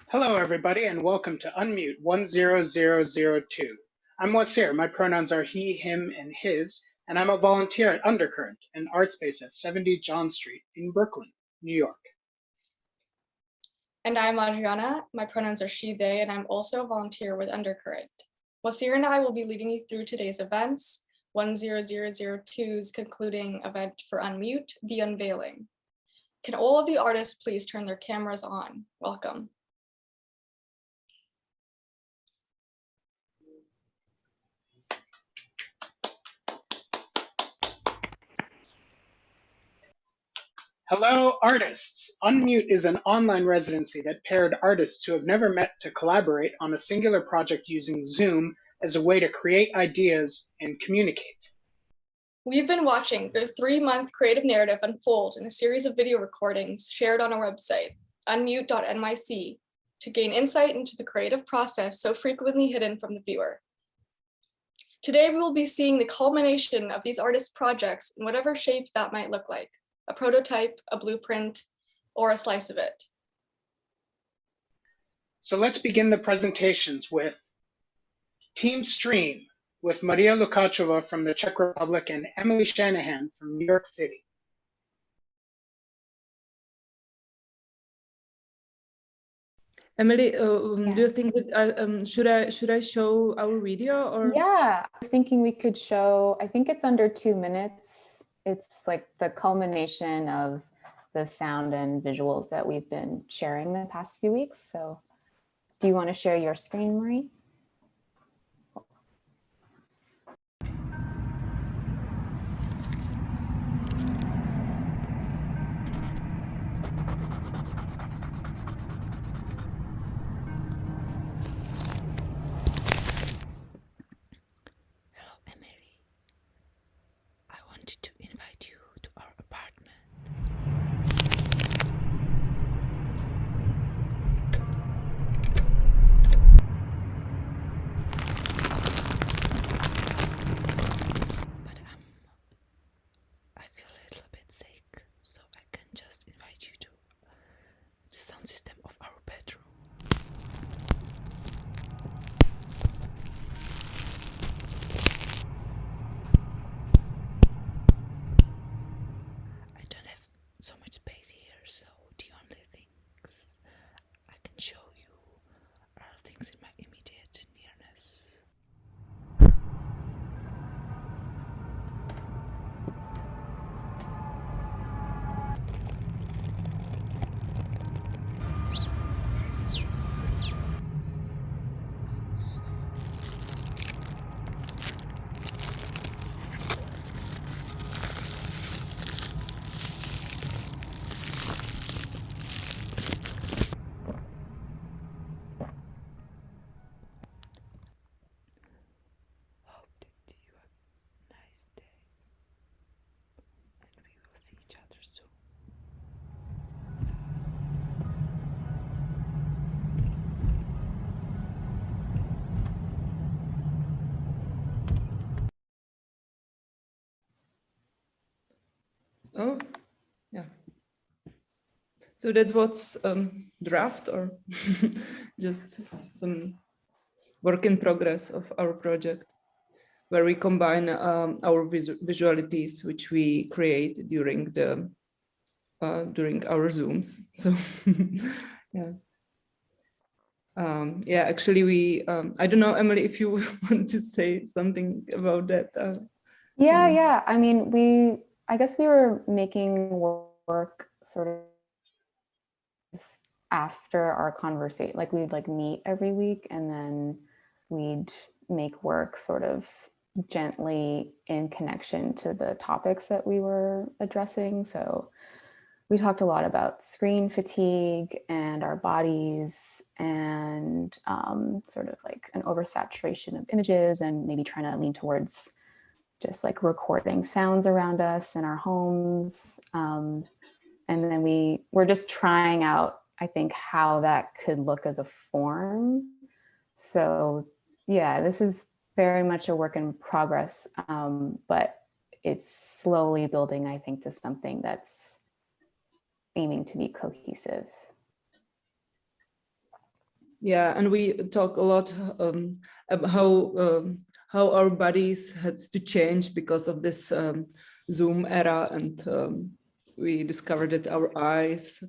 Hello, everybody, and welcome to Unmute 10002. I'm Wasir. My pronouns are he, him, and his, and I'm a volunteer at Undercurrent, an art space at 70 John Street in Brooklyn, New York. And I'm Adriana. My pronouns are she, they, and I'm also a volunteer with Undercurrent. Wasir and I will be leading you through today's events, 10002's concluding event for Unmute, the Unveiling. Can all of the artists please turn their cameras on? Welcome. Hello, artists! Unmute is an online residency that paired artists who have never met to collaborate on a singular project using Zoom as a way to create ideas and communicate. We've been watching the 3-month creative narrative unfold in a series of video recordings shared on our website, unmute.nyc, to gain insight into the creative process so frequently hidden from the viewer. Today, we will be seeing the culmination of these artists' projects in whatever shape that might look like. A prototype, a blueprint, or a slice of it. So let's begin the presentations with Team Stream, with Maria Lukáčová from the Czech Republic and Emily Shanahan from New York City. Emily, do you think that should I show our video or? Yeah, I was thinking we could show. I think it's under 2 minutes. It's like the culmination of the sound and visuals that we've been sharing the past few weeks. So do you want to share your screen, Marie? Oh, yeah. So that's what's draft or just some work in progress of our project, where we combine our visualities, which we create during the during our Zooms. So yeah. Yeah, actually, we I don't know, Emily, if you want to say something about that. Yeah. I mean, I guess we were making work sort of after our conversation. Like we'd meet every week, and then we'd make work sort of gently in connection to the topics that we were addressing. So we talked a lot about screen fatigue and our bodies and sort of like an oversaturation of images, and maybe trying to lean towards just like recording sounds around us in our homes. And then we're just trying out, I think, how that could look as a form. So yeah, this is very much a work in progress, but it's slowly building, I think, to something that's aiming to be cohesive. Yeah, and we talk a lot about how our bodies had to change because of this Zoom era, and we discovered that our eyes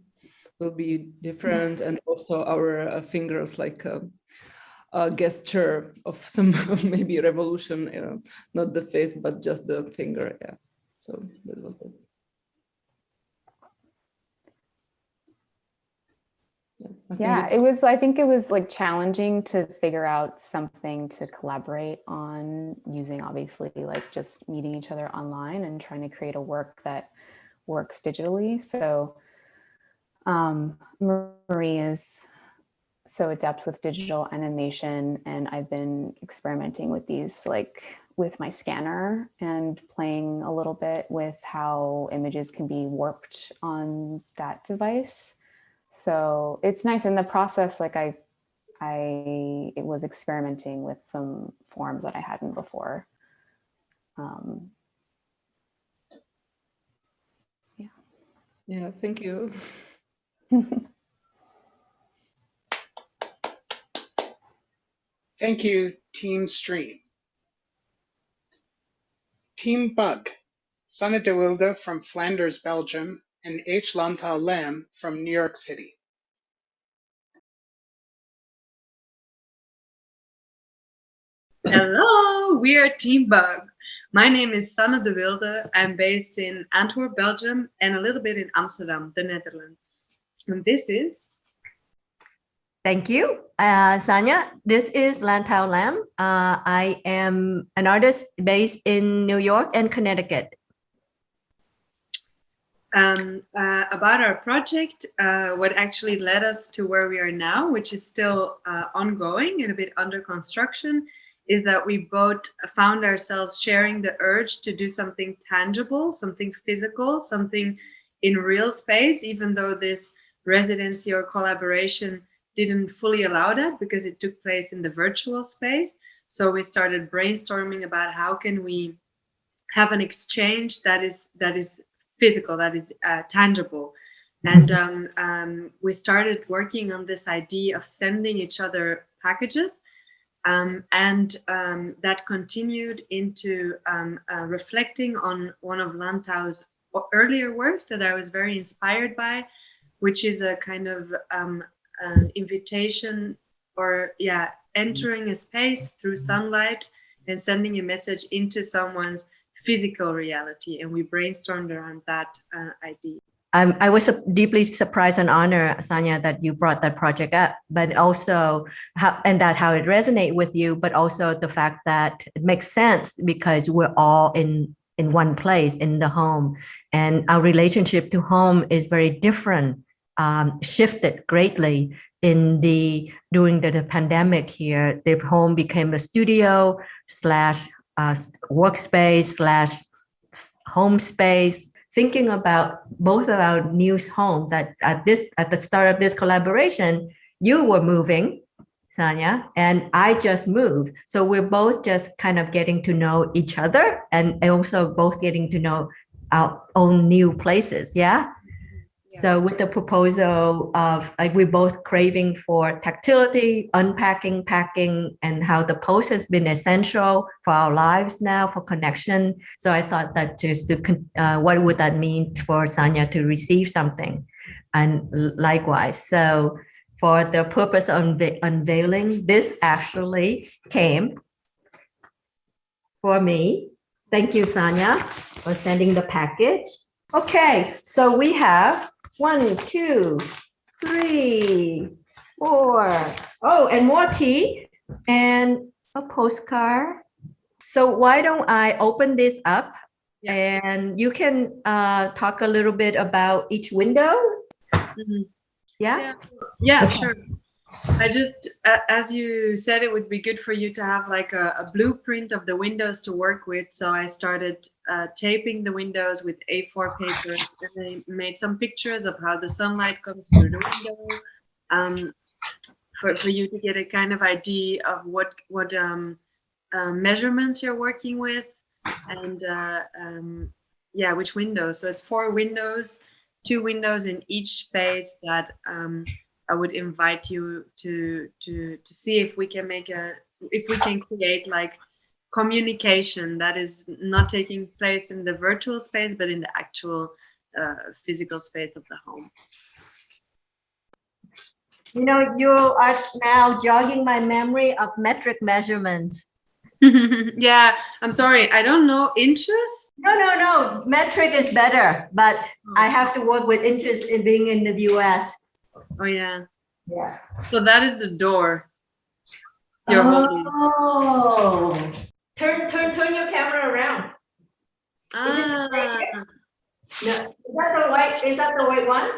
will be different, and also our fingers, like a gesture of some maybe revolution, not the face, but just the finger. Yeah, so that was it. Yeah, it was, I think it was like challenging to figure out something to collaborate on using, obviously, like just meeting each other online and trying to create a work that works digitally. So Marie is so adept with digital animation, and I've been experimenting with these, like with my scanner, and playing a little bit with how images can be warped on that device. So it's nice in the process. Like it was experimenting with some forms that I hadn't before. Yeah. Yeah, thank you. Thank you, Team Stream. Team Bug, Sanne de Wilde from Flanders, Belgium, and H. Lantau Lam from New York City. Hello, we are Team Bug. My name is Sanne de Wilde. I'm based in Antwerp, Belgium, and a little bit in Amsterdam, the Netherlands. And this is... Thank you, Sanya. This is Lantau Lam. I am an artist based in New York and Connecticut. About our project, what actually led us to where we are now, which is still ongoing and a bit under construction, is that we both found ourselves sharing the urge to do something tangible, something physical, something in real space, even though this residency or collaboration didn't fully allow that because it took place in the virtual space. So we started brainstorming about how can we have an exchange that is physical, that is tangible. And we started working on this idea of sending each other packages. And that continued into reflecting on one of Lantau's earlier works that I was very inspired by, which is a kind of an invitation, or entering a space through sunlight and sending a message into someone's physical reality. And we brainstormed around that idea. I was deeply surprised and honored, Sanya, that you brought that project up, but also how it resonates with you, but also the fact that it makes sense because we're all in one place, in the home, and our relationship to home is very different, shifted greatly during the pandemic here. The home became a studio / workspace / home space. Thinking about both of our new home, that at the start of this collaboration, you were moving, Sanya, and I just moved. So we're both just kind of getting to know each other, and also both getting to know our own new places. Yeah. So with the proposal of, like, we're both craving for tactility, unpacking, packing, and how the post has been essential for our lives now, for connection. So I thought that just what would that mean for Sanya to receive something? And likewise, so for the purpose of unveiling, this actually came for me. Thank you, Sanya, for sending the package. Okay, so we have 1, 2, 3, 4. Oh, and more tea and a postcard. So why don't I open this up, and you can talk a little bit about each window? Mm-hmm. Yeah, okay. Sure. I just, as you said, it would be good for you to have like a blueprint of the windows to work with. So I started taping the windows with A4 paper, and I made some pictures of how the sunlight comes through the window, for you to get a kind of idea of what measurements you're working with, and which windows. So it's 4 windows, 2 windows in each space that I would invite you to see if we can create like communication that is not taking place in the virtual space, but in the actual physical space of the home. You know, you are now jogging my memory of metric measurements. Yeah, I'm sorry, I don't know inches. No. Metric is better, but I have to work with inches in being in the US. Oh yeah. Yeah. So that is the door you're holding. Oh. Turn your camera around. Ah. No, is that the right one?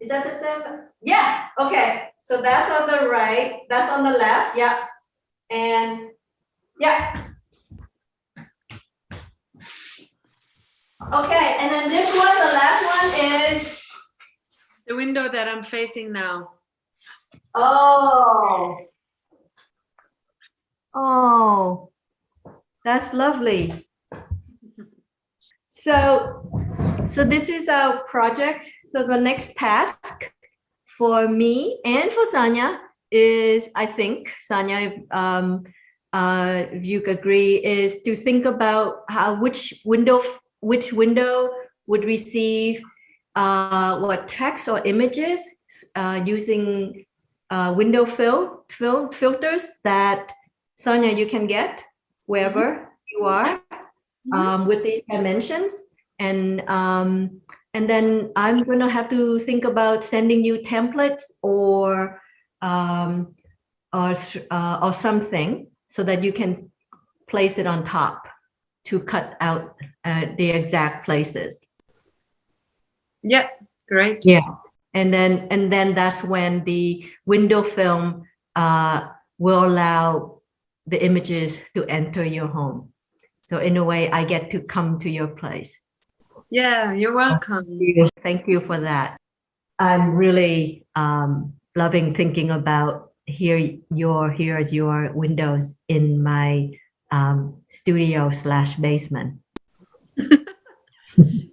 Is that the same? Yeah, okay. So that's on the right, that's on the left, yeah. And yeah. Okay, and then this one, the last one is The window that I'm facing now. Oh, that's lovely. So this is our project. So the next task for me and for Sanya is, I think, Sanya, if you agree, is to think about how which window would receive what text or images using window filters that Sanya you can get wherever you are with these dimensions, and then I'm gonna have to think about sending you templates or something so that you can place it on top to cut out the exact places. Yeah, great. Yeah, and then that's when the window film will allow the images to enter your home. So in a way, I get to come to your place. Yeah, you're welcome. Thank you for that. I'm really loving thinking about here's your windows in my studio/basement.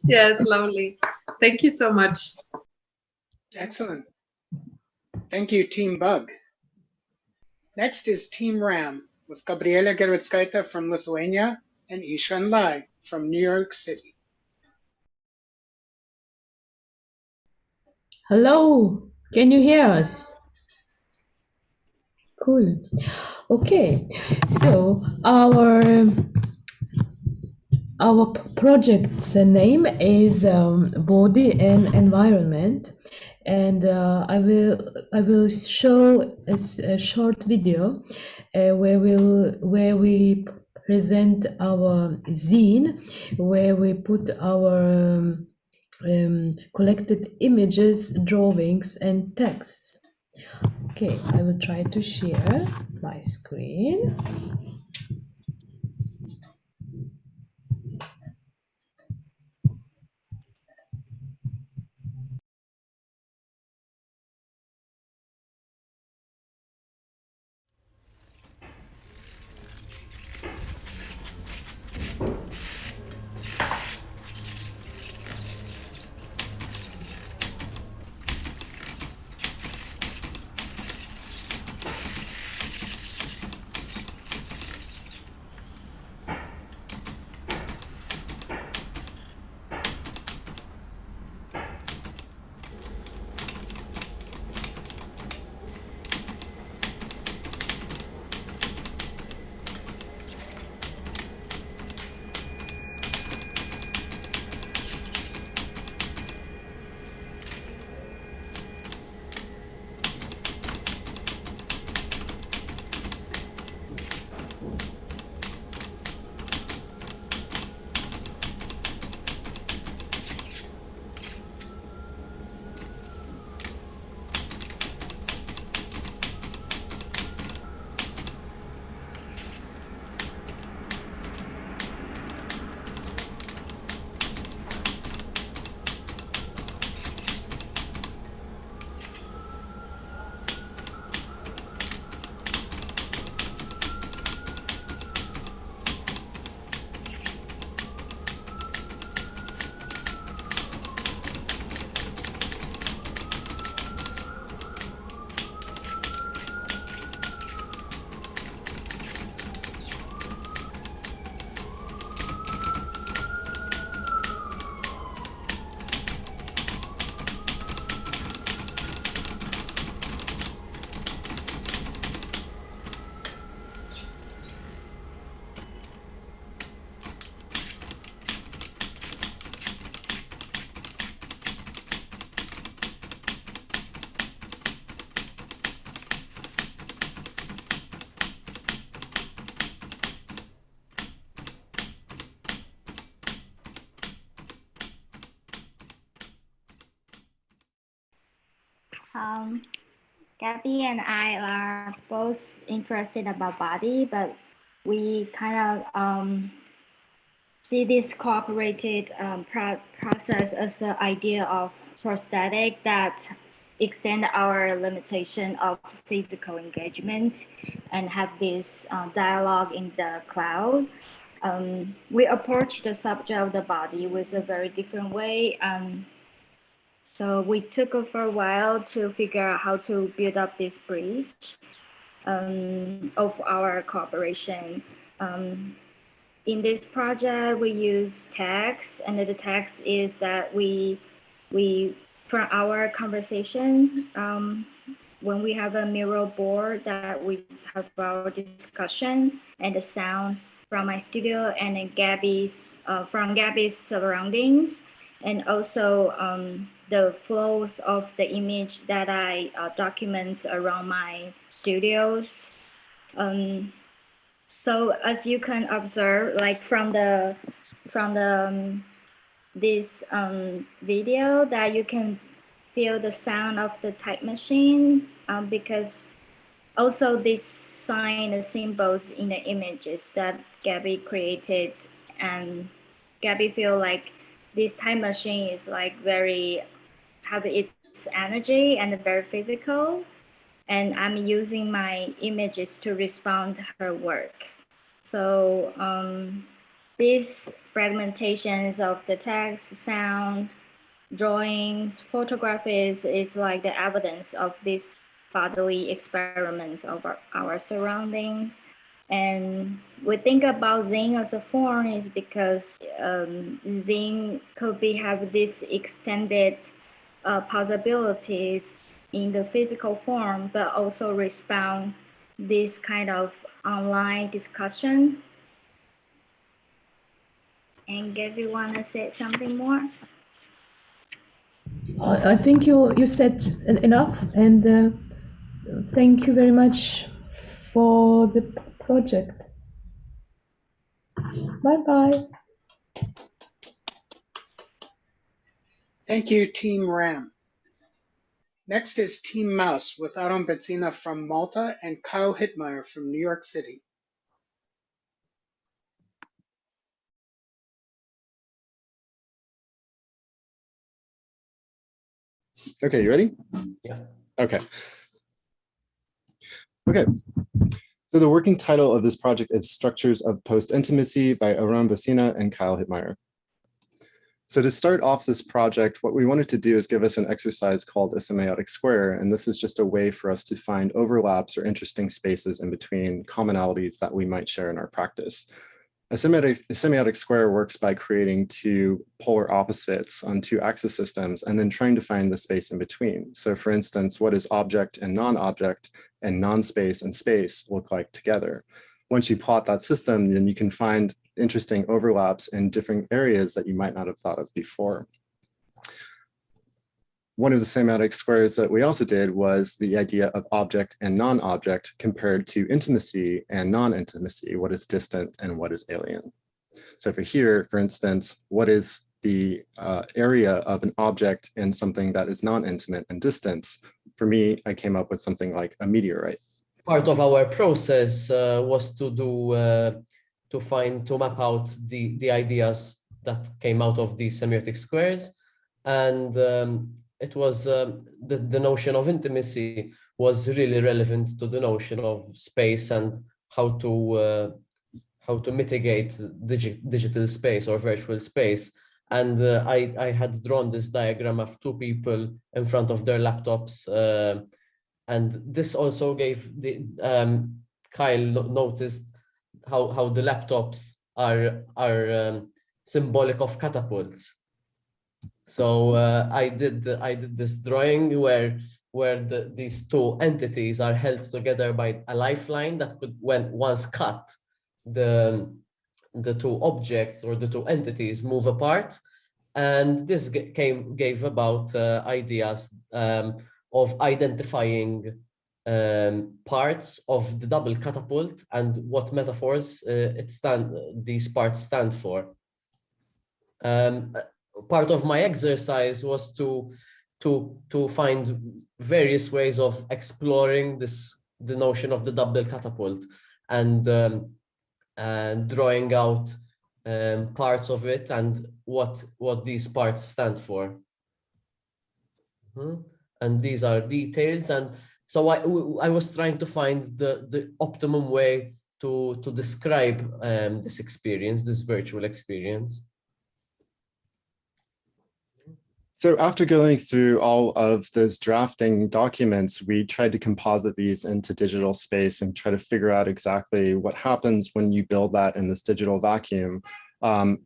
Yeah, it's lovely. Thank you so much. Excellent. Thank you, Team Bug. Next is Team Ram with Gabrielė Gervickaitė from Lithuania and Ishan Lai from New York City. Hello, can you hear us? Cool. Okay, so our project's name is Body and Environment, and I will show a short video where we present our zine, where we put our collected images, drawings, and texts. Okay, I will try to share my screen. Gabby and I are both interested about body, but we kind of see this cooperated process as an idea of prosthetic that extend our limitation of physical engagement and have this dialogue in the cloud. We approach the subject of the body with a very different way. So we took it for a while to figure out how to build up this bridge of our cooperation. In this project, we use text, and the text is that we from our conversation, when we have a mural board that we have our discussion, and the sounds from my studio and then from Gabby's surroundings, and also the flows of the image that I document around my studios. So as you can observe, like from this video, that you can feel the sound of the type machine, because also this sign and symbols in the images that Gabby created, and Gabby feel like this time machine is like have its energy and very physical, and I'm using my images to respond to her work. So these fragmentations of the text, sound, drawings, photographies is like the evidence of these bodily experiments of our surroundings. And we think about zine as a form is because zine could have this extended possibilities in the physical form, but also respond this kind of online discussion. And Gabby, want to say something more? I think you said enough, and thank you very much for the project. Bye-bye. Thank you, Team Ram. Next is Team Mouse with Bezzina from Malta and Kyle Hittmeier from New York City. Okay, you ready? Yeah. Okay. Okay. So the working title of this project is Structures of Post-Intimacy by Bezzina and Kyle Hittmeier. So to start off this project, what we wanted to do is give us an exercise called a semiotic square. And this is just a way for us to find overlaps or interesting spaces in between commonalities that we might share in our practice. A semiotic square works by creating two polar opposites on two axis systems and then trying to find the space in between. So for instance, what does object and non-object and non-space and space look like together? Once you plot that system, then you can find interesting overlaps in different areas that you might not have thought of before. One of the semiotic squares that we also did was the idea of object and non-object compared to intimacy and non-intimacy. What is distant and what is alien? So for here, for instance, what is the area of an object in something that is non-intimate and distant? For me, I came up with something like a meteorite. Part of our process was to map out the ideas that came out of these semiotic squares, and it was the notion of intimacy was really relevant to the notion of space and how to mitigate digital space or virtual space. And I had drawn this diagram of two people in front of their laptops, and this also gave the Kyle noticed how the laptops are symbolic of catapults. So I did this drawing where these two entities are held together by a lifeline that could, when once cut, the two objects or the two entities move apart, and this gave about ideas of identifying parts of the double catapult and what metaphors these parts stand for. Part of my exercise was to to find various ways of exploring the notion of the double catapult and drawing out parts of it and what these parts stand for. And these are details. And so I was trying to find the optimum way to describe this experience, this virtual experience. So after going through all of those drafting documents, we tried to composite these into digital space and try to figure out exactly what happens when you build that in this digital vacuum.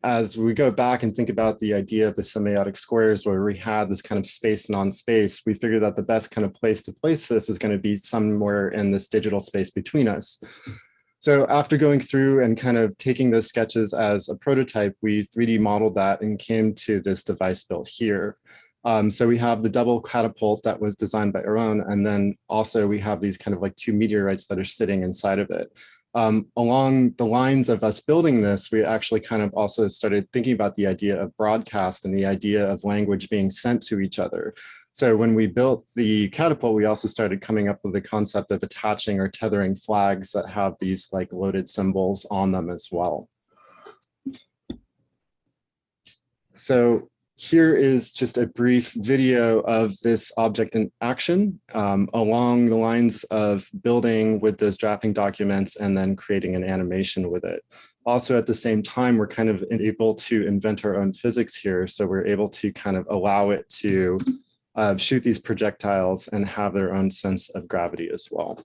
As we go back and think about the idea of the semiotic squares where we had this kind of space non-space, we figured that the best kind of place to place this is going to be somewhere in this digital space between us. So after going through and kind of taking those sketches as a prototype, we 3D modeled that and came to this device built here. So we have the double catapult that was designed by Eren, and then also we have these kind of like two meteorites that are sitting inside of it. Along the lines of us building this, we actually kind of also started thinking about the idea of broadcast and the idea of language being sent to each other. So when we built the catapult, we also started coming up with the concept of attaching or tethering flags that have these like loaded symbols on them as well. So here is just a brief video of this object in action along the lines of building with those drafting documents and then creating an animation with it. Also, at the same time, we're kind of able to invent our own physics here. So we're able to kind of allow it to shoot these projectiles and have their own sense of gravity as well.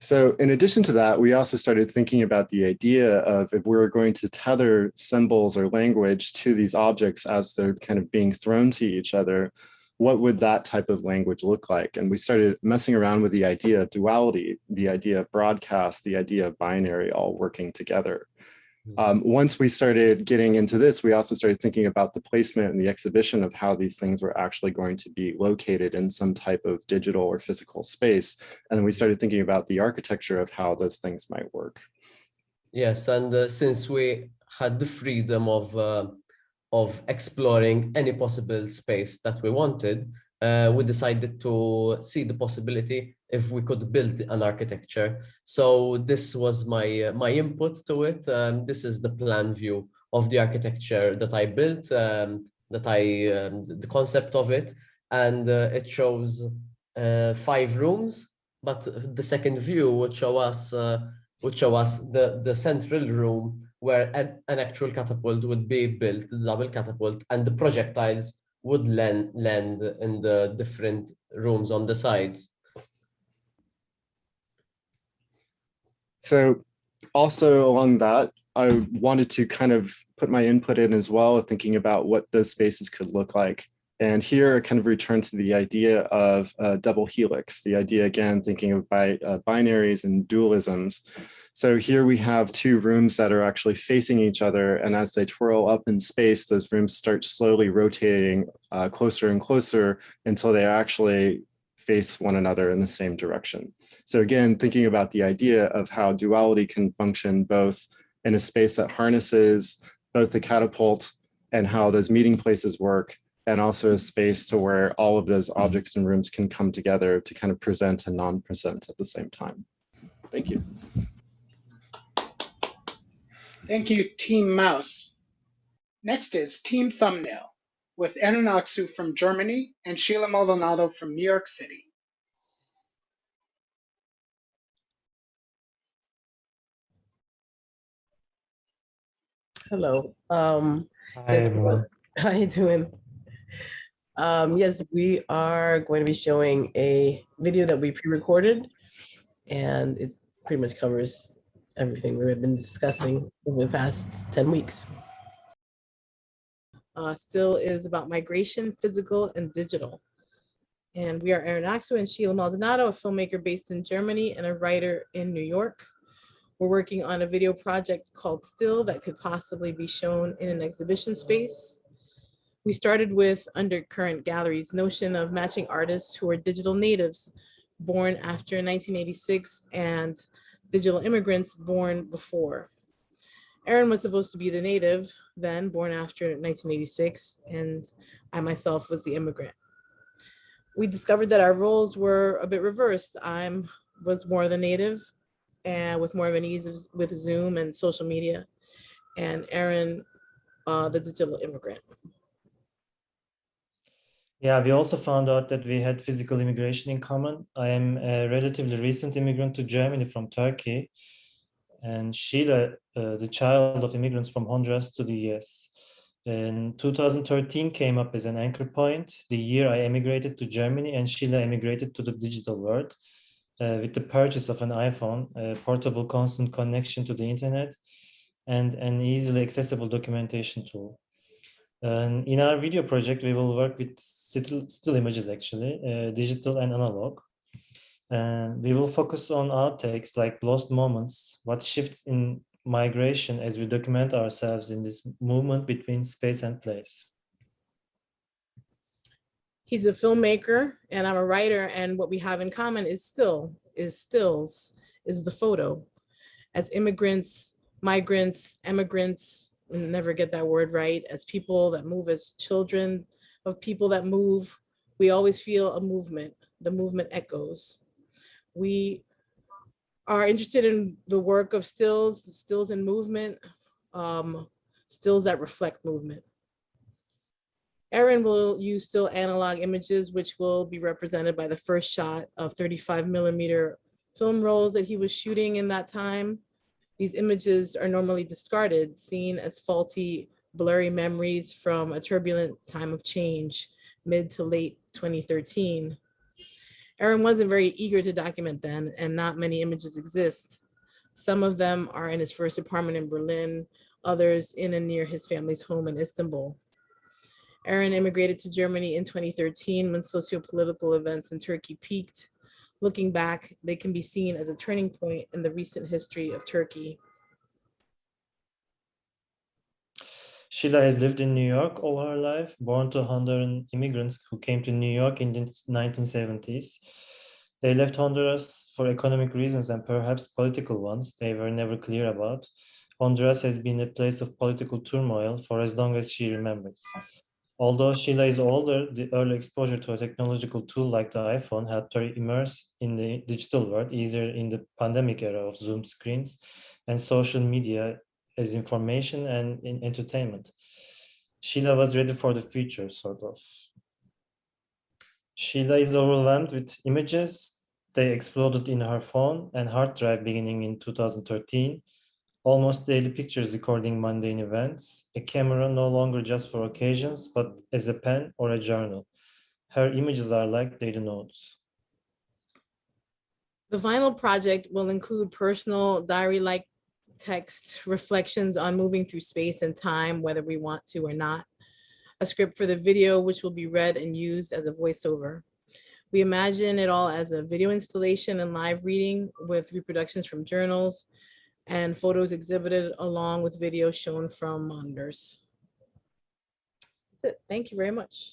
So in addition to that, we also started thinking about the idea of if we were going to tether symbols or language to these objects as they're kind of being thrown to each other, what would that type of language look like? And we started messing around with the idea of duality, the idea of broadcast, the idea of binary all working together. Once we started getting into this, we also started thinking about the placement and the exhibition of how these things were actually going to be located in some type of digital or physical space. And then we started thinking about the architecture of how those things might work. Yes, and since we had the freedom of exploring any possible space that we wanted, we decided to see the possibility if we could build an architecture. So this was my input to it. This is the plan view of the architecture that I built, the concept of it, and it shows 5 rooms. But the second view would show us the central room where an actual catapult would be built, the double catapult, and the projectiles would land in the different rooms on the sides. So also along that, I wanted to kind of put my input in as well, thinking about what those spaces could look like. And here I kind of return to the idea of a double helix, the idea again, thinking of binaries and dualisms. So here we have 2 rooms that are actually facing each other, and as they twirl up in space, those rooms start slowly rotating closer and closer until they actually face one another in the same direction. So again, thinking about the idea of how duality can function both in a space that harnesses both the catapult and how those meeting places work, and also a space to where all of those objects and rooms can come together to kind of present and non-present at the same time. Thank you. Thank you, Team Mouse. Next is Team Thumbnail, with Eren Aksu from Germany and Sheila Maldonado from New York City. Hello. Hi, Yes, everyone. how you doing? Yes, we are going to be showing a video that we pre-recorded, and it pretty much covers everything we have been discussing over the past 10 weeks. Still is about migration, physical and digital. And we are Eren Aksu and Sheila Maldonado, a filmmaker based in Germany and a writer in New York. We're working on a video project called Still that could possibly be shown in an exhibition space. We started with Undercurrent Gallery's notion of matching artists who are digital natives born after 1986 and digital immigrants born before. Eren was supposed to be the native then, born after 1986, and I myself was the immigrant. We discovered that our roles were a bit reversed. I was more the native and with more of an ease with Zoom and social media, and Eren, the digital immigrant. Yeah, we also found out that we had physical immigration in common. I am a relatively recent immigrant to Germany from Turkey, and Sheila, the child of immigrants from Honduras to the US. In 2013 came up as an anchor point, the year I emigrated to Germany, and Sheila emigrated to the digital world with the purchase of an iPhone, a portable constant connection to the internet, and an easily accessible documentation tool. And in our video project, we will work with still images, actually, digital and analog. And we will focus on outtakes like lost moments, what shifts in migration as we document ourselves in this movement between space and place. He's a filmmaker and I'm a writer, and what we have in common is stills, is the photo. As immigrants, migrants, emigrants, never get that word right, as people that move, as children of people that move, we always feel a movement. The movement echoes. We are interested in the work of stills in movement, stills that reflect movement. Eren will use still analog images, which will be represented by the first shot of 35mm film rolls that he was shooting in that time. These images are normally discarded, seen as faulty, blurry memories from a turbulent time of change, mid to late 2013. Eren wasn't very eager to document then, and not many images exist. Some of them are in his first apartment in Berlin, others in and near his family's home in Istanbul. Eren immigrated to Germany in 2013 when socio-political events in Turkey peaked. Looking back, they can be seen as a turning point in the recent history of Turkey. Sheila has lived in New York all her life, born to Honduran immigrants who came to New York in the 1970s. They left Honduras for economic reasons and perhaps political ones they were never clear about. Honduras has been a place of political turmoil for as long as she remembers. Although Sheila is older, the early exposure to a technological tool like the iPhone helped her immerse in the digital world, either in the pandemic era of Zoom screens and social media as information and in entertainment. Sheila was ready for the future, sort of. Sheila is overwhelmed with images. They exploded in her phone and hard drive beginning in 2013. Almost daily pictures recording mundane events, a camera no longer just for occasions, but as a pen or a journal. Her images are like daily notes. The vinyl project will include personal diary-like text, reflections on moving through space and time, whether we want to or not, a script for the video, which will be read and used as a voiceover. We imagine it all as a video installation and live reading with reproductions from journals, and photos exhibited along with videos shown from monitors. That's it. Thank you very much.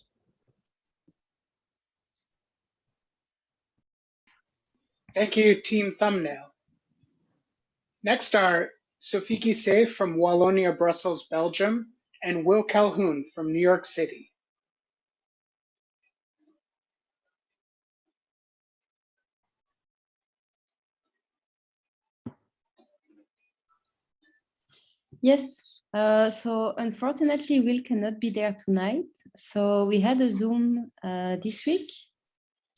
Thank you, Team Thumbnail. Next are Sophie Guisset from Wallonia-Brussels, Belgium, and Will Calhoun from New York City. Yes, so unfortunately, Will cannot be there tonight. So we had a Zoom this week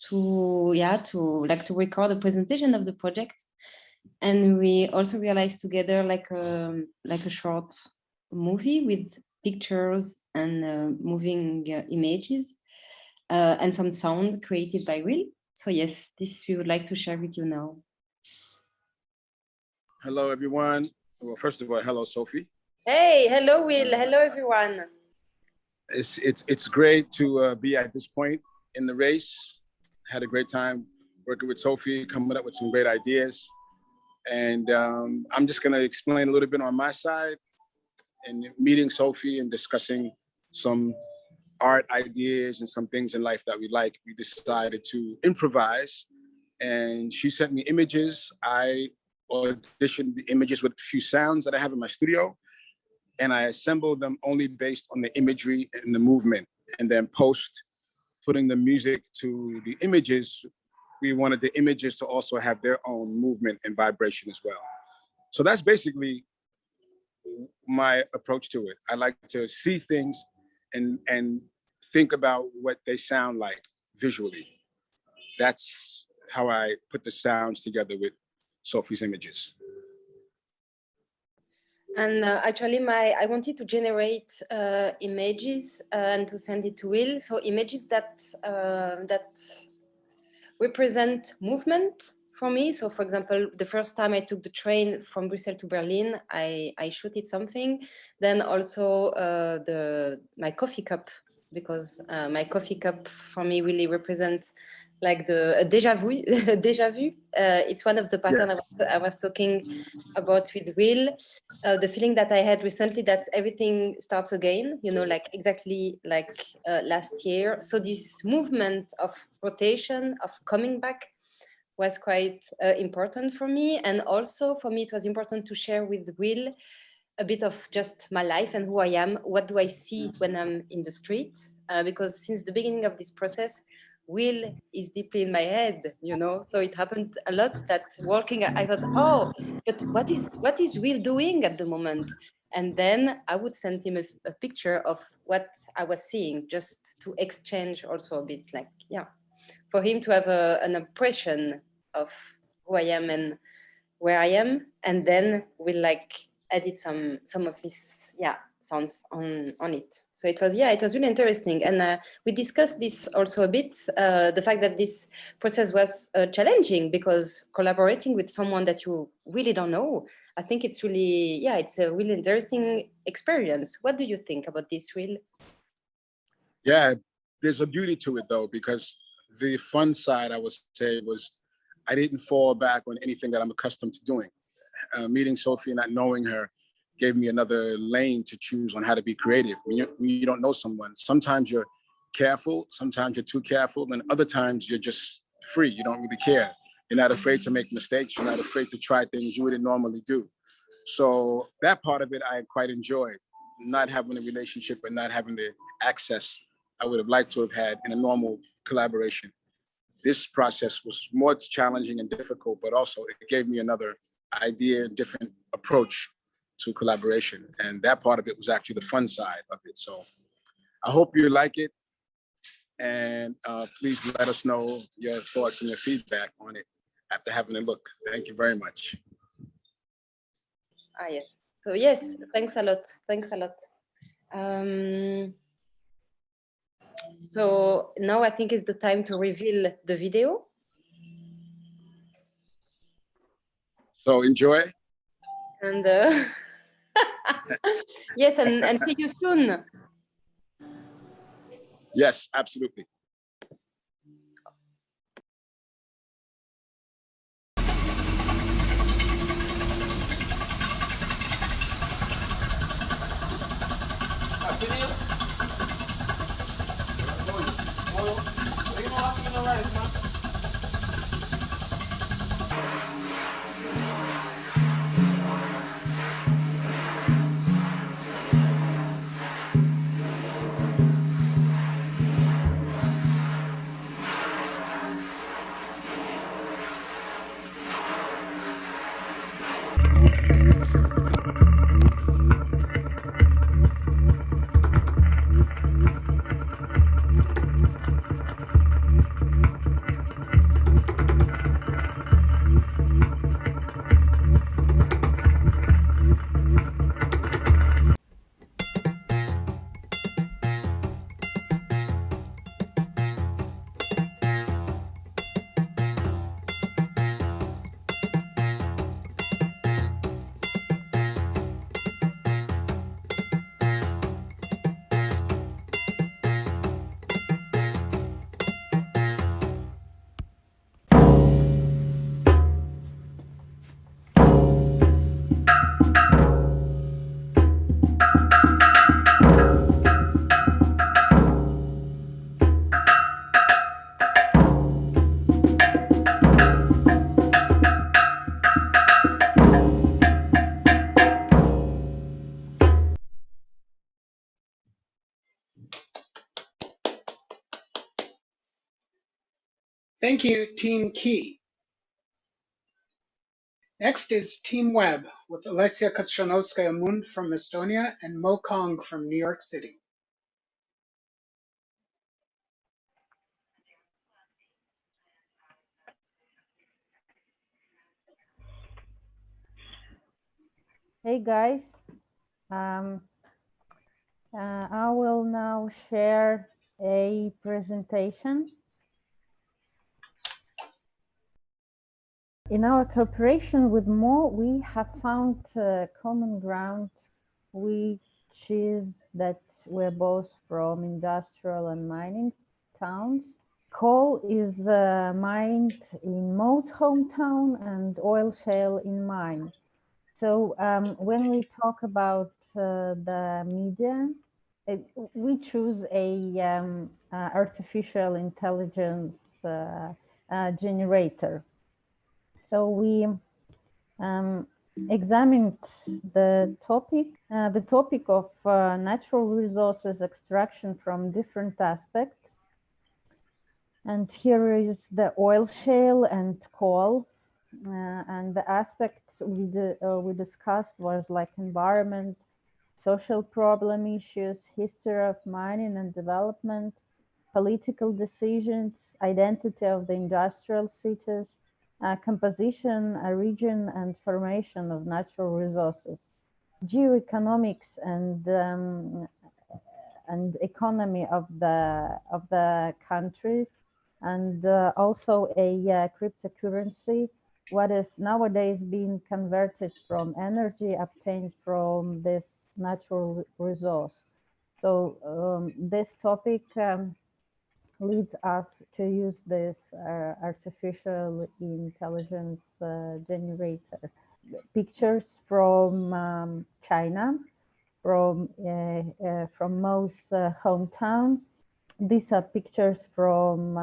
to record a presentation of the project, and we also realized together like a short movie with pictures and moving images and some sound created by Will. So yes, this we would like to share with you now. Hello, everyone. Well, first of all, hello, Sophie. Hey, hello, Will. Hello, everyone. It's great to be at this point in the race. Had a great time working with Sophie, coming up with some great ideas. And I'm just going to explain a little bit on my side. And meeting Sophie and discussing some art ideas and some things in life that we like, we decided to improvise. And she sent me images. I auditioned the images with a few sounds that I have in my studio. and I assembled them only based on the imagery and the movement. And then post putting the music to the images, we wanted the images to also have their own movement and vibration as well. So that's basically my approach to it. I like to see things and think about what they sound like visually. That's how I put the sounds together with Sophie's images. And actually, I wanted to generate images and to send it to Will. So images that represent movement for me. So for example, the first time I took the train from Brussels to Berlin, I shooted something. Then also my coffee cup, because my coffee cup for me really represents like the déjà vu. It's one of the patterns I was talking about with Will. The feeling that I had recently that everything starts again, you know, like exactly like last year. So this movement of rotation, of coming back, was quite important for me. And also for me, it was important to share with Will a bit of just my life and who I am. What do I see when I'm in the street? Because since the beginning of this process, Will is deeply in my head, you know. So it happened a lot that walking, I thought, oh, but what is Will doing at the moment? And then I would send him a picture of what I was seeing, just to exchange also a bit, like, yeah, for him to have an impression of who I am and where I am, and then we'll like edit some of his sounds on it. So it was really interesting, and we discussed this also a bit, the fact that this process was challenging because collaborating with someone that you really don't know, I think it's really it's a really interesting experience. What do you think about this, Will? Yeah, there's a beauty to it though, because the fun side, I would say, was I didn't fall back on anything that I'm accustomed to doing. Meeting Sophie and not knowing her gave me another lane to choose on how to be creative. When you don't know someone, sometimes you're careful, sometimes you're too careful, and other times you're just free. You don't really care. You're not afraid to make mistakes. You're not afraid to try things you wouldn't normally do. So that part of it I quite enjoyed, not having a relationship and not having the access I would have liked to have had in a normal collaboration. This process was more challenging and difficult, but also it gave me another idea, different approach to collaboration. And that part of it was actually the fun side of it. So I hope you like it. And please let us know your thoughts and your feedback on it after having a look. Thank you very much. Yes. So yes, thanks a lot. Thanks a lot. So now I think it's the time to reveal the video. So enjoy. And yes, and see you soon. Yes, absolutely. Thank you, Team Key. Next is Team Web with Olesja Katšanovskaja Münd from Estonia and Mo Kong from New York City. Hey guys, I will now share a presentation. In our cooperation with Mo, we have found common ground, which is that we're both from industrial and mining towns. Coal is mined in Mo's hometown and oil shale in mine. So when we talk about the media, we choose a artificial intelligence generator. So we examined the topic of natural resources extraction from different aspects. And here is the oil shale and coal. And the aspects we discussed was like environment, social problem issues, history of mining and development, political decisions, identity of the industrial cities, composition, region and formation of natural resources, geoeconomics and economy of the countries, and also a cryptocurrency, what is nowadays being converted from energy obtained from this natural resource. So this topic leads us to use this artificial intelligence generator. Pictures from China, from Mo's hometown. These are pictures from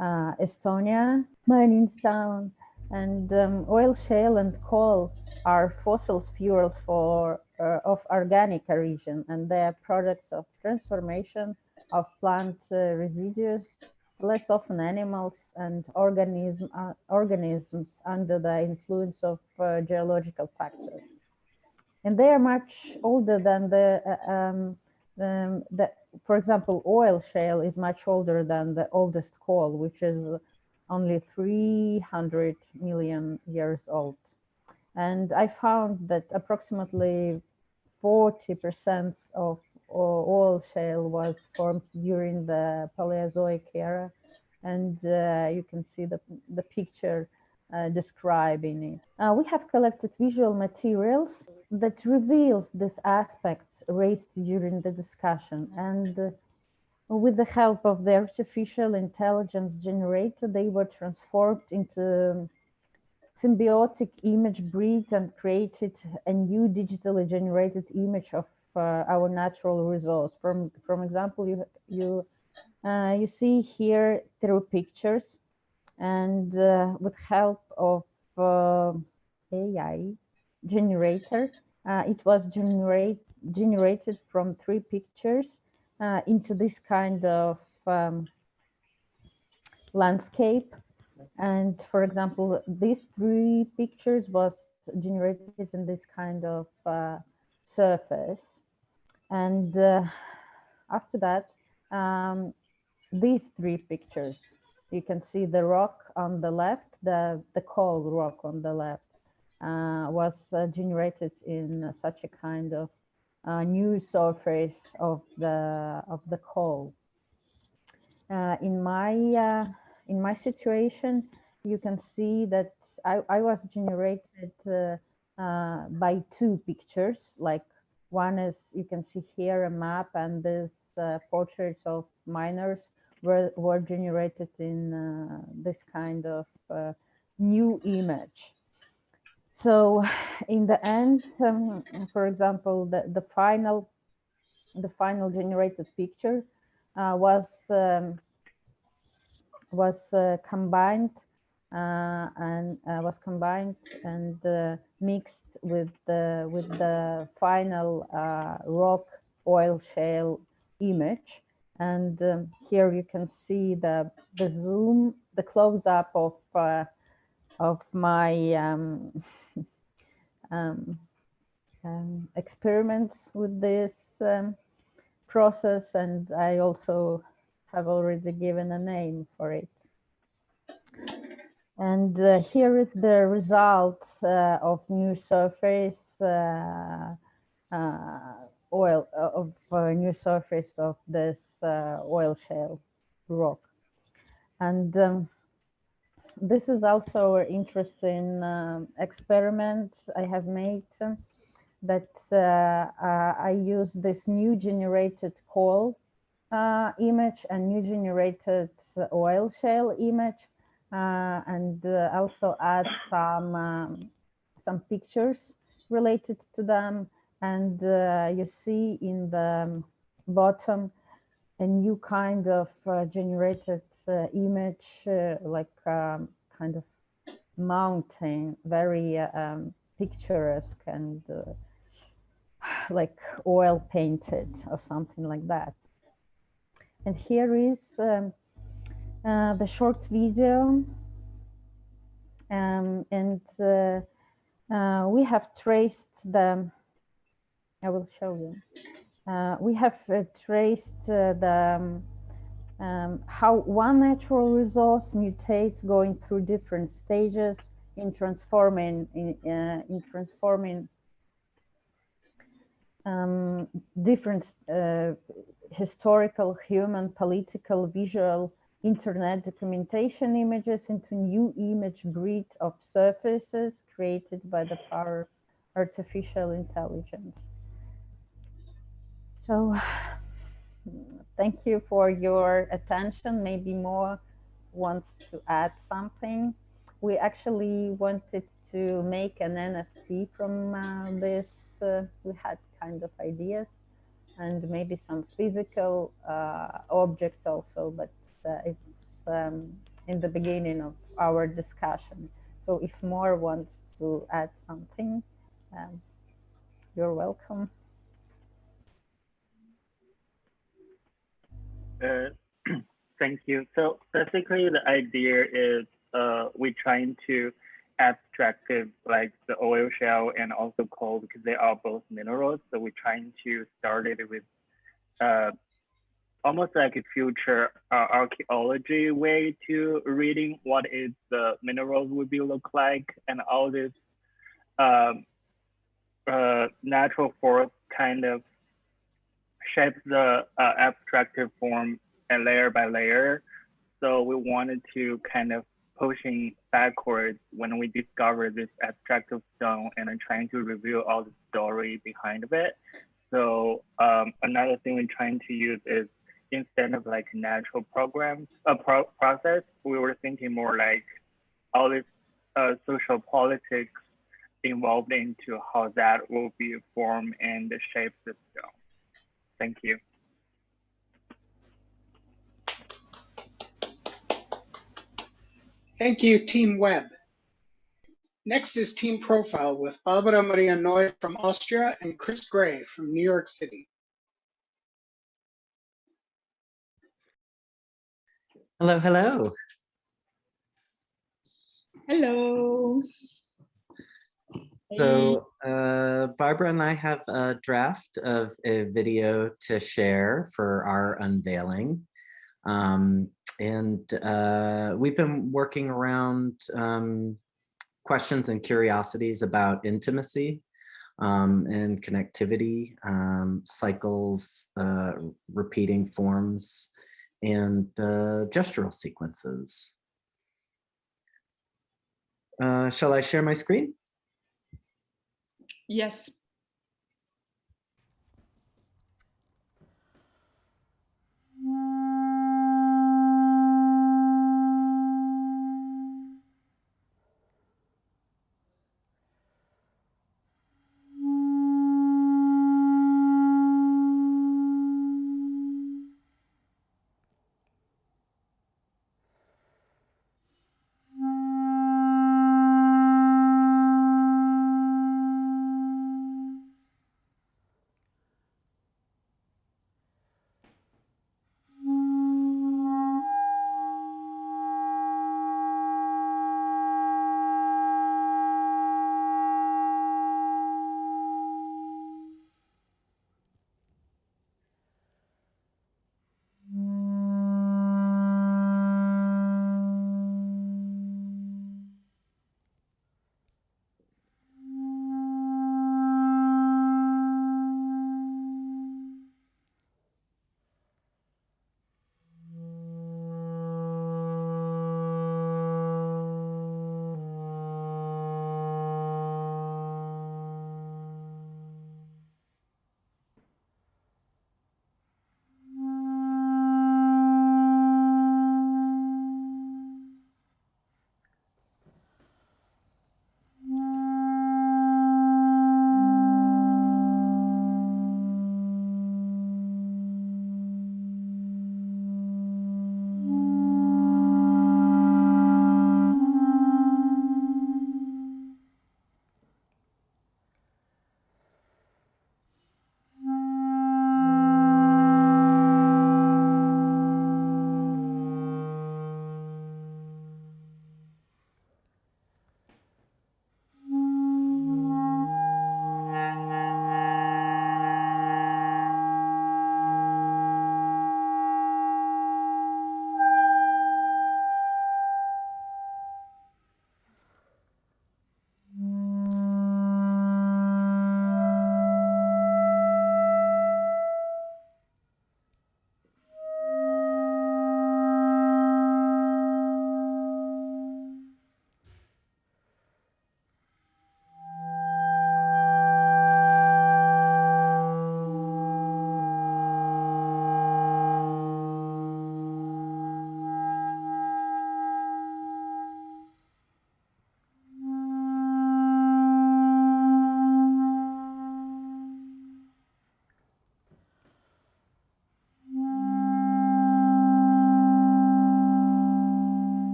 Estonia, mining town, and oil shale and coal are fossil fuels of organic origin, and they are products of transformation of plant residues, less often animals and organisms under the influence of geological factors. And they are much older than for example, oil shale is much older than the oldest coal, which is only 300 million years old. And I found that approximately 40% of oil shale was formed during the Paleozoic era. And you can see the picture describing it. We have collected visual materials that reveals these aspects raised during the discussion. And with the help of the artificial intelligence generator, they were transformed into symbiotic image breed and created a new digitally generated image of our natural resource. From example, you see here through pictures, and with help of AI generator, it was generated from 3 pictures into this kind of landscape. And for example, these 3 pictures was generated in this kind of surface. And after that, these 3 pictures, you can see the rock on the left, the coal rock on the left, was generated in such a kind of new surface of the coal. In my situation, you can see that I was generated by 2 pictures. Like one is, you can see here a map, and this portraits of miners were generated in this kind of new image. So in the end, for example, the final generated picture was combined and mixed with the final rock oil shale image, And here you can see the zoom, the close-up of my experiments with this process, and I also have already given a name for it. And here is the result of new surface oil of new surface of this oil shale rock. And this is also an interesting experiment I have made, that I use this new generated coal image and new generated oil shale image, and also add some pictures related to them. And you see in the bottom a new kind of generated image, like kind of mountain, very picturesque and like oil painted or something like that. And here is the short video, and we have traced the, I will show you. We have traced the how one natural resource mutates, going through different stages in transforming different historical, human, political, visual, internet documentation images into new image breed of surfaces created by the power of artificial intelligence. So thank you for your attention. Maybe more wants to add something. We actually wanted to make an NFT from this. We had kind of ideas and maybe some physical objects also, but it's in the beginning of our discussion. So if more wants to add something, you're welcome. Thank you. So basically the idea is we're trying to abstract like the oil shale and also coal, because they are both minerals. So we're trying to start it with almost like a future archaeology way to reading what is the minerals would be look like, and all this natural force kind of shapes the abstractive form and layer by layer. So we wanted to kind of pushing backwards when we discovered this abstractive stone and then trying to reveal all the story behind it. So another thing we're trying to use is, instead of like natural programs, process, we were thinking more like all this social politics involved into how that will be formed and shape the stone. Thank you. Thank you, Team Web. Next is Team Profile with Barbara Maria Neu from Austria and Kris Gray from New York City. Hello, hello. Hello. So Barbara and I have a draft of a video to share for our unveiling. We've been working around questions and curiosities about intimacy and connectivity, cycles, repeating forms, and gestural sequences. Shall I share my screen? Yes.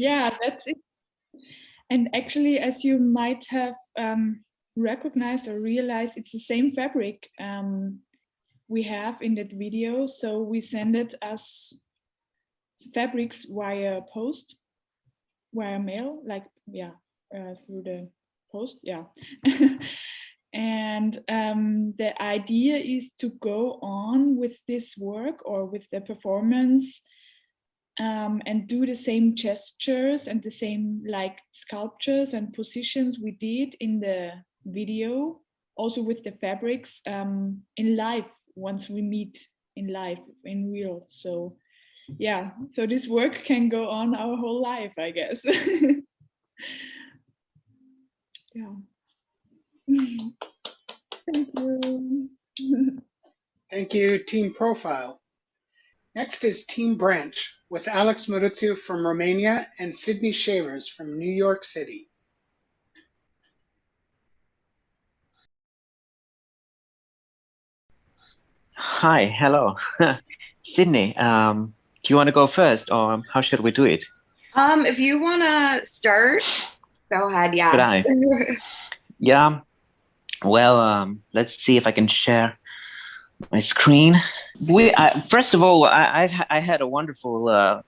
Yeah, that's it. And actually, as you might have recognized or realized, it's the same fabric we have in that video. So we send it as fabrics via post, via mail, like, yeah, through the post, yeah. And the idea is to go on with this work or with the performance and do the same gestures and the same like sculptures and positions we did in the video, also with the fabrics in live, once we meet in live, in real. So yeah, so this work can go on our whole life, I guess. Yeah. Thank you. Thank you, Team Profile. Next is Team Branch with Alex Mirutziu from Romania and Sydney Shavers from New York City. Hi, hello. Sydney, do you want to go first, or how should we do it? If you want to start, go ahead, yeah. Should I? Yeah, well, let's see if I can share my screen. First of all, I had a wonderful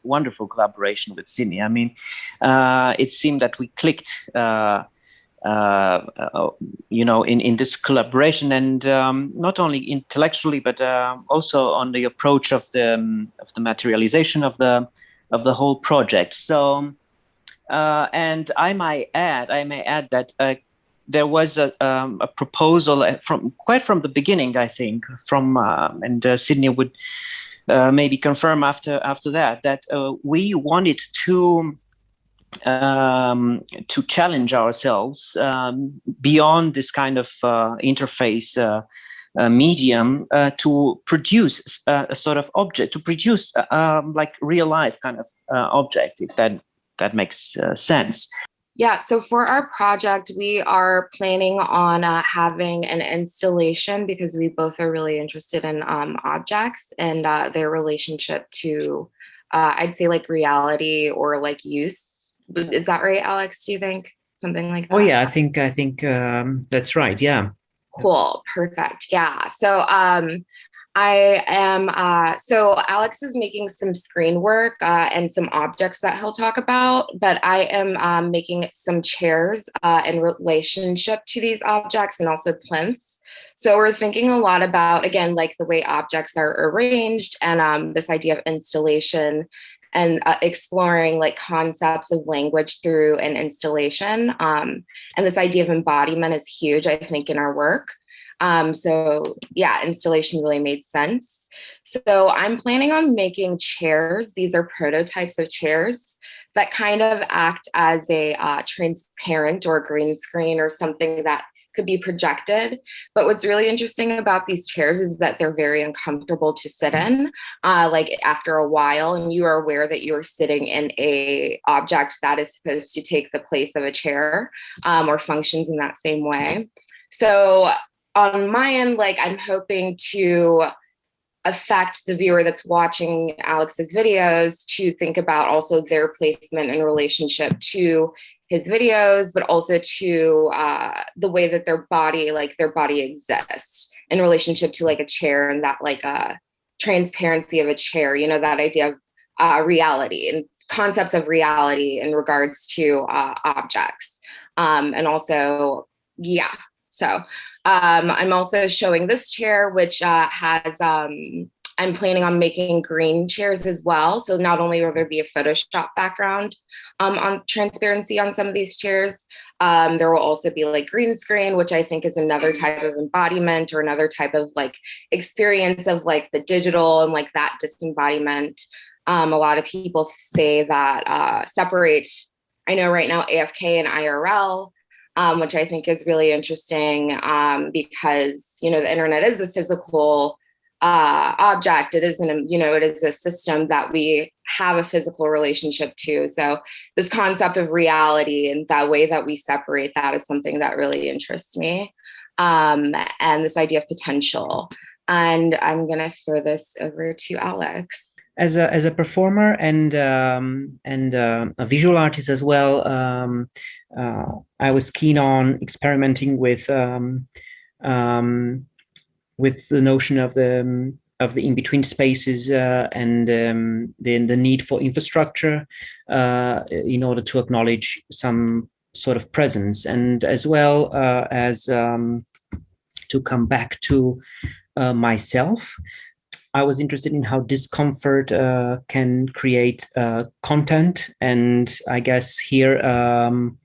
collaboration with Sydney. I mean, it seemed that we clicked, in this collaboration, and not only intellectually, but also on the approach of the materialization of the whole project. So, and I may add that there was a proposal from the beginning, I think, and Sydney would maybe confirm after that we wanted to challenge ourselves beyond this kind of interface medium to produce a sort of object, to produce like real life kind of object, if that makes sense. Yeah, so for our project, we are planning on having an installation because we both are really interested in objects and their relationship to, I'd say, like reality or like use. Is that right, Alex? Do you think something like that? Oh yeah, I think that's right. Yeah. Cool. Perfect. Yeah. So I am, so Alex is making some screen work and some objects that he'll talk about, but I am making some chairs in relationship to these objects and also plinths. So we're thinking a lot about, again, like the way objects are arranged and this idea of installation and exploring like concepts of language through an installation. And this idea of embodiment is huge, I think, in our work. So yeah, installation really made sense. So I'm planning on making chairs. These are prototypes of chairs that kind of act as a transparent or green screen or something that could be projected. But what's really interesting about these chairs is that they're very uncomfortable to sit in, like after a while, and you are aware that you are sitting in a object that is supposed to take the place of a chair or functions in that same way. So on my end, like I'm hoping to affect the viewer that's watching Alex's videos to think about also their placement in relationship to his videos, but also to the way that their body exists in relationship to like a chair and that like transparency of a chair, you know, that idea of reality and concepts of reality in regards to objects. And also, yeah, so I'm also showing this chair, which has, I'm planning on making green chairs as well. So not only will there be a Photoshop background on transparency on some of these chairs, there will also be like green screen, which I think is another type of embodiment or another type of like experience of like the digital and like that disembodiment. A lot of people say that separate, I know right now AFK and IRL, which I think is really interesting because, you know, the internet is a physical object. It isn't, you know, it is a system that we have a physical relationship to. So this concept of reality and that way that we separate that is something that really interests me. And this idea of potential. And I'm going to throw this over to Alex. as a performer and a visual artist as well, I was keen on experimenting with the notion of the in-between spaces and the need for infrastructure in order to acknowledge some sort of presence, and as well as to come back to myself. I was interested in how discomfort can create content, and I guess here I'm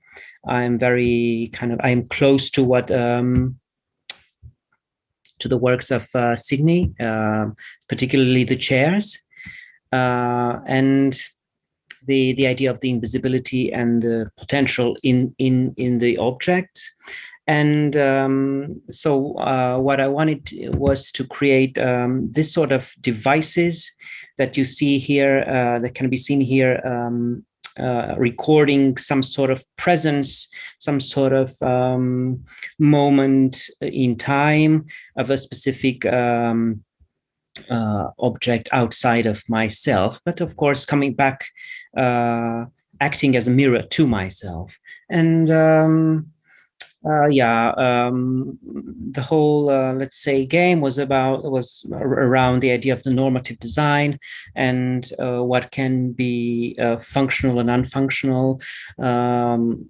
close to what to the works of Sydney, particularly the chairs, and the idea of the invisibility and the potential in the object. And so what I wanted was to create this sort of devices that you see here, that can be seen here, recording some sort of presence, some sort of moment in time of a specific object outside of myself, but of course coming back, acting as a mirror to myself. And the whole, let's say, game was around the idea of the normative design and what can be functional and unfunctional,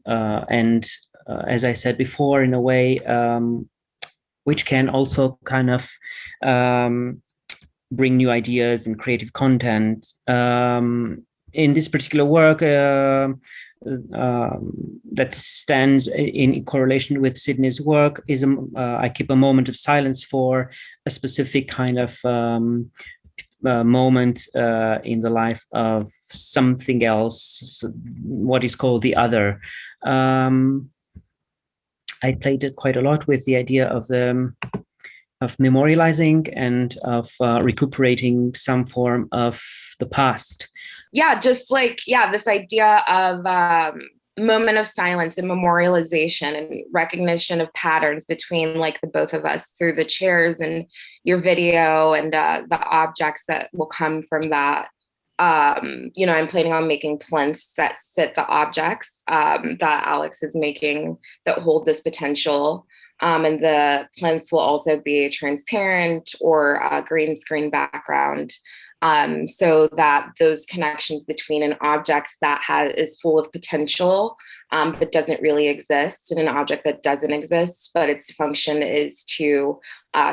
and as I said before, in a way which can also kind of bring new ideas and creative content. In this particular work, that stands in correlation with Sydney's work is I keep a moment of silence for a specific kind of moment in the life of something else, what is called the other. I played it quite a lot with the idea of memorializing and of recuperating some form of the past. Yeah, just like, this idea of moment of silence and memorialization and recognition of patterns between like the both of us through the chairs and your video and the objects that will come from that. I'm planning on making plinths that sit the objects that Alex is making that hold this potential. And the plinths will also be transparent or a green screen background, so that those connections between an object that is full of potential but doesn't really exist, and an object that doesn't exist, but its function is to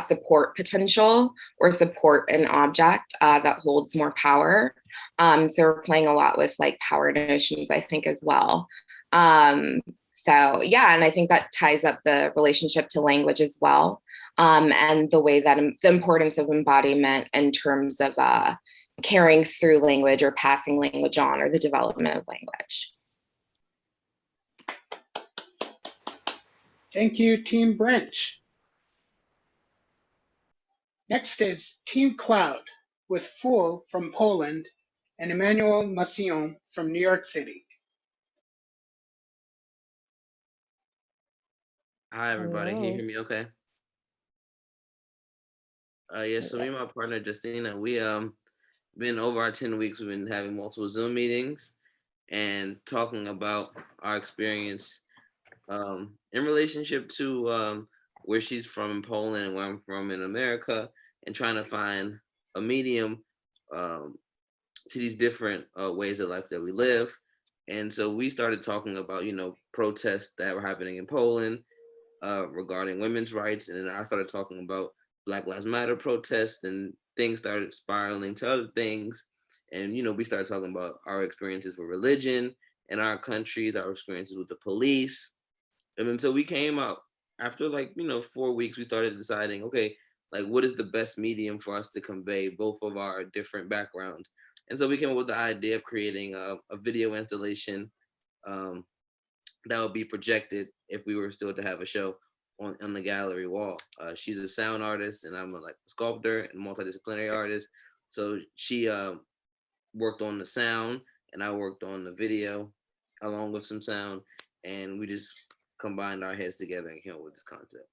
support potential or support an object that holds more power. So we're playing a lot with like power notions, I think, as well. So yeah, and I think that ties up the relationship to language as well, and the way that the importance of embodiment in terms of carrying through language or passing language on, or the development of language. Thank you, Team Branch. Next is Team Cloud with Fool from Poland and Emmanuel Massillon from New York City. Hi, everybody. Can you hear me okay? So me and my partner, Justina, we been over our 10 weeks, we've been having multiple Zoom meetings and talking about our experience in relationship to where she's from in Poland and where I'm from in America, and trying to find a medium to these different ways of life that we live. And so we started talking about, protests that were happening in Poland regarding women's rights. And then I started talking about Black Lives Matter protests, and things started spiraling to other things. And, we started talking about our experiences with religion in our countries, our experiences with the police. And then so we came out after 4 weeks, we started deciding, okay, what is the best medium for us to convey both of our different backgrounds? And so we came up with the idea of creating a video installation that would be projected if we were still to have a show on the gallery wall. She's a sound artist, and I'm a sculptor and multidisciplinary artist. So she worked on the sound, and I worked on the video along with some sound, and we just combined our heads together and came up with this concept.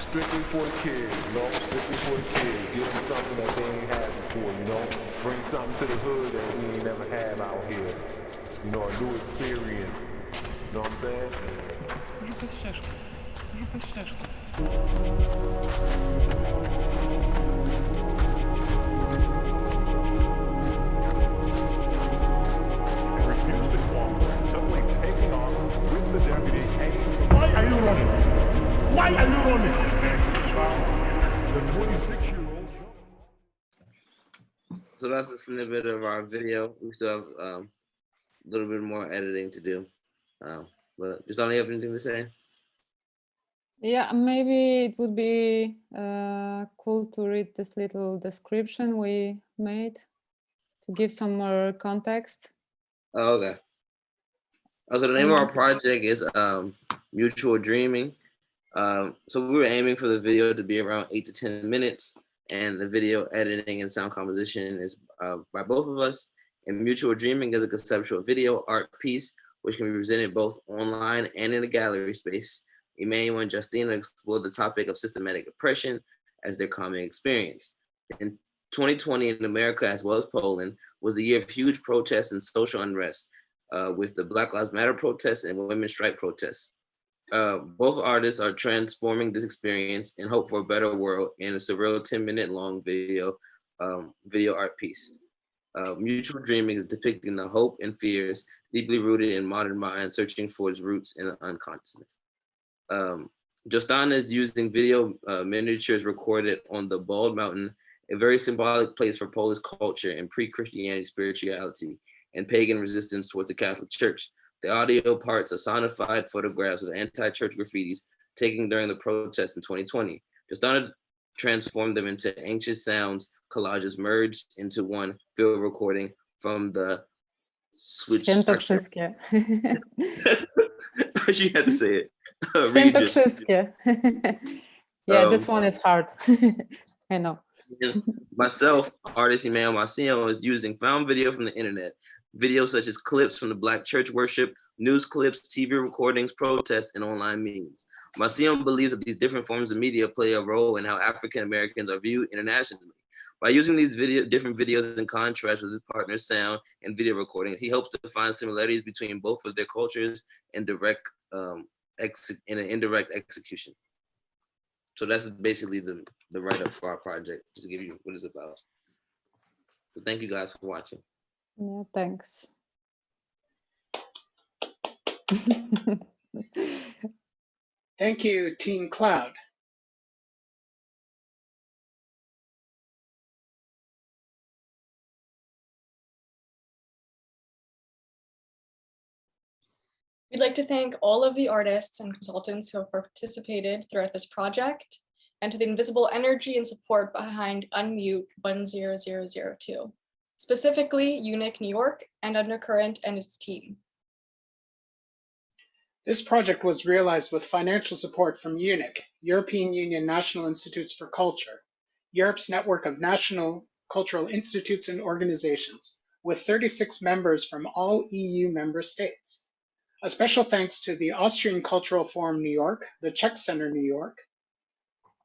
Strictly for the kids, you know, strictly for the kids. Give them something that they ain't had before, you know. Bring something to the hood that we ain't never had out here. You know, a new experience. You know what I'm saying? Refused to cooperate, suddenly taking off with the deputy hanging. Why are you running? Why are you running? The 26-year-old. So that's a snippet of our video. We still have a little bit more editing to do. But just don't have anything to say? Yeah, maybe it would be cool to read this little description we made to give some more context. Oh, okay. So the name of our project is Mutual Dreaming. So we were aiming for the video to be around 8 to 10 minutes, and the video editing and sound composition is by both of us. And Mutual Dreaming is a conceptual video art piece, which can be presented both online and in a gallery space. Emmanuel and Justina explored the topic of systematic oppression as their common experience. In 2020 in America, as well as Poland, was the year of huge protests and social unrest with the Black Lives Matter protests and women's strike protests. Both artists are transforming this experience and hope for a better world in a surreal 10-minute long video art piece. Mutual Dreaming is depicting the hope and fears deeply rooted in modern mind, searching for its roots in unconsciousness. Justana is using video miniatures recorded on the Bald Mountain, a very symbolic place for Polish culture and pre-Christianity spirituality and pagan resistance towards the Catholic Church. The audio parts are sonified photographs of anti-church graffitis taken during the protests in 2020. Justana transformed them into anxious sounds, collages merged into one field recording from the switch. Święto wszystkie. She had to say it. Święto wszystkie. Yeah, this one is hard. I know. Myself, artist Emmanuel Massillon, is using found video from the internet. Videos such as clips from the Black church worship, news clips, TV recordings, protests, and online memes. Massillon believes that these different forms of media play a role in how African Americans are viewed internationally. By using these different videos in contrast with his partner's sound and video recordings, he hopes to find similarities between both of their cultures and in an indirect execution. So that's basically the write-up for our project, just to give you what it's about. So thank you guys for watching. Yeah, thanks. Thank you, Team Cloud. We'd like to thank all of the artists and consultants who have participated throughout this project, and to the invisible energy and support behind Unmute 10002, specifically UNIC New York and Undercurrent and its team. This project was realized with financial support from UNIC, European Union National Institutes for Culture, Europe's network of national cultural institutes and organizations, with 36 members from all EU member states. A special thanks to the Austrian Cultural Forum New York, the Czech Center New York,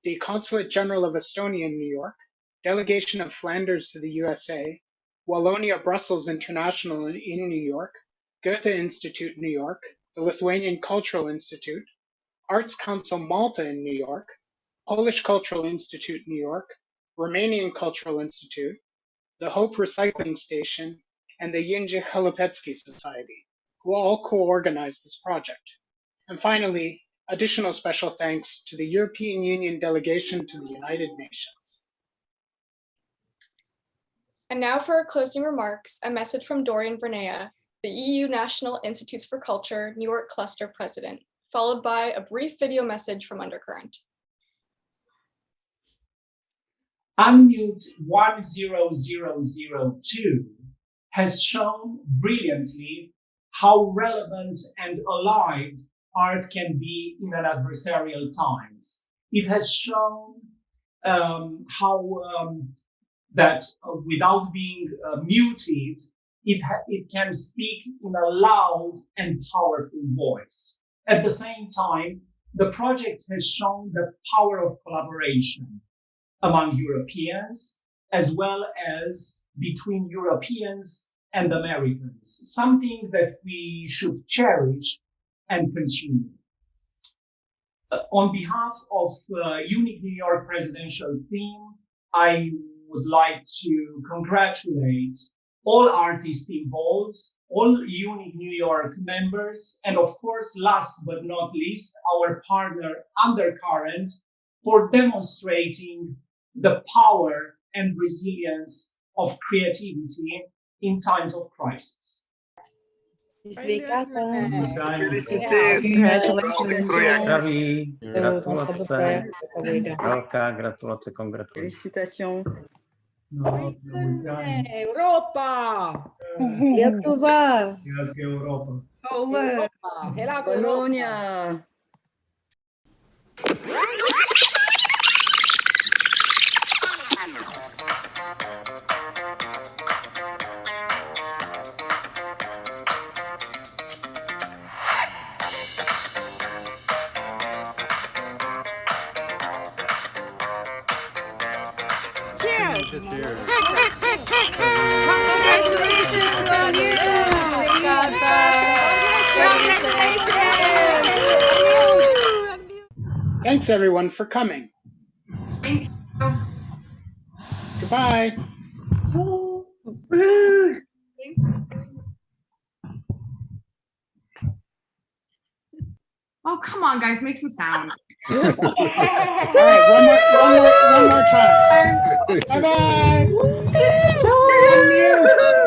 the Consulate General of Estonia in New York, Delegation of Flanders to the USA, Wallonia-Brussels International in New York, Goethe Institute New York, the Lithuanian Cultural Institute, Arts Council Malta in New York, Polish Cultural Institute New York, Romanian Cultural Institute, the Hope Recycling Station, and the Jędrzej Chlapecki Society, who all co-organized this project. And finally, additional special thanks to the European Union delegation to the United Nations. And now for our closing remarks, a message from Dorian Vernea, the EU National Institutes for Culture New York Cluster President, followed by a brief video message from Undercurrent. Unmute 10002 has shown brilliantly how relevant and alive art can be in an adversarial times. It has shown that without being muted, it can speak in a loud and powerful voice. At the same time, the project has shown the power of collaboration among Europeans, as well as between Europeans and Americans, something that we should cherish and continue. On behalf of UNIC New York presidential team, I would like to congratulate all artists involved, all UNIC New York members, and of course, last but not least, our partner Undercurrent for demonstrating the power and resilience of creativity in times of crisis. Gratulace, Félicitations. Europa! Lietuva! Wallonia! Thanks everyone for coming. Goodbye. Oh, come on, guys, make some sound. All right, one more time. Bye-bye.